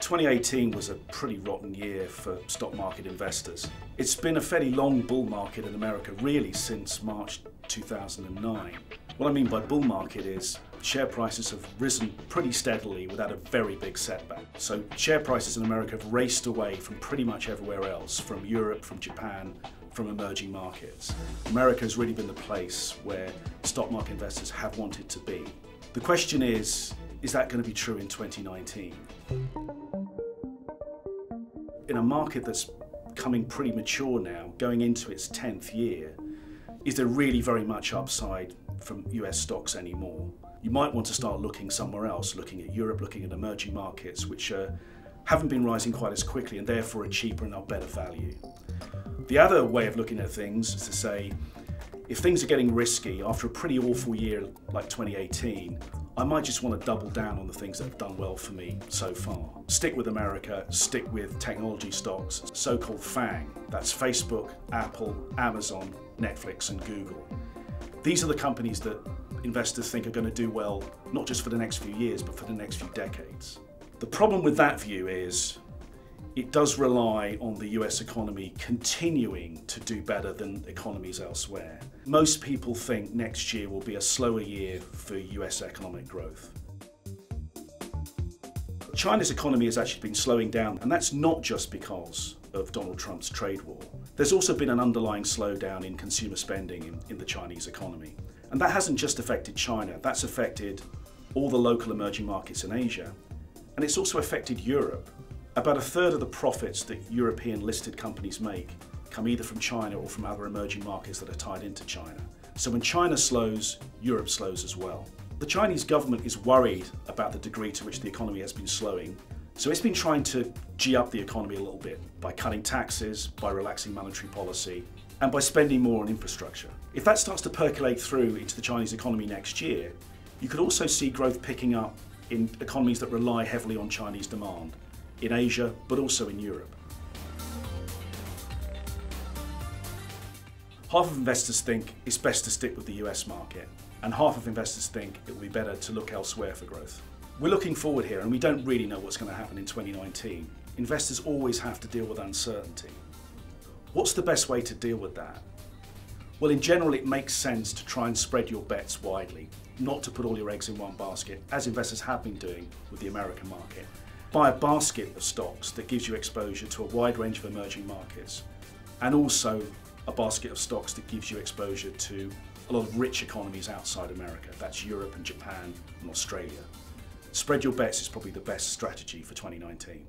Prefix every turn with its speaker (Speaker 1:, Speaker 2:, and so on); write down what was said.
Speaker 1: 2018 was a pretty rotten year for stock market investors. It's been a fairly long bull market in America, really, since March 2009. What I mean by bull market is share prices have risen pretty steadily without a very big setback. So share prices in America have raced away from pretty much everywhere else, from Europe, from Japan, from emerging markets. America has really been the place where stock market investors have wanted to be. The question is that going to be true in 2019? In a market that's coming pretty mature now, going into its 10th year, is there really very much upside from US stocks anymore? You might want to start looking somewhere else, looking at Europe, looking at emerging markets, which haven't been rising quite as quickly and therefore are cheaper and are better value. The other way of looking at things is to say, if things are getting risky after a pretty awful year like 2018, I might just want to double down on the things that have done well for me so far. Stick with America, stick with technology stocks, so-called FANG. That's Facebook, Apple, Amazon, Netflix and Google. These are the companies that investors think are going to do well, not just for the next few years, but for the next few decades. The problem with that view is it does rely on the US economy continuing to do better than economies elsewhere. Most people think next year will be a slower year for US economic growth. China's economy has actually been slowing down, and that's not just because of Donald Trump's trade war. There's also been an underlying slowdown in consumer spending in the Chinese economy. And that hasn't just affected China, that's affected all the local emerging markets in Asia. And it's also affected Europe. About a third of the profits that European listed companies make come either from China or from other emerging markets that are tied into China. So when China slows, Europe slows as well. The Chinese government is worried about the degree to which the economy has been slowing. So it's been trying to G up the economy a little bit by cutting taxes, by relaxing monetary policy, and by spending more on infrastructure. If that starts to percolate through into the Chinese economy next year, you could also see growth picking up in economies that rely heavily on Chinese demand, in Asia, but also in Europe. Half of investors think it's best to stick with the US market, and half of investors think it would be better to look elsewhere for growth. We're looking forward here, and we don't really know what's going to happen in 2019. Investors always have to deal with uncertainty. What's the best way to deal with that? Well, in general, it makes sense to try and spread your bets widely, not to put all your eggs in one basket, as investors have been doing with the American market. Buy a basket of stocks that gives you exposure to a wide range of emerging markets, and also a basket of stocks that gives you exposure to a lot of rich economies outside America. That's Europe and Japan and Australia. Spread your bets is probably the best strategy for 2019.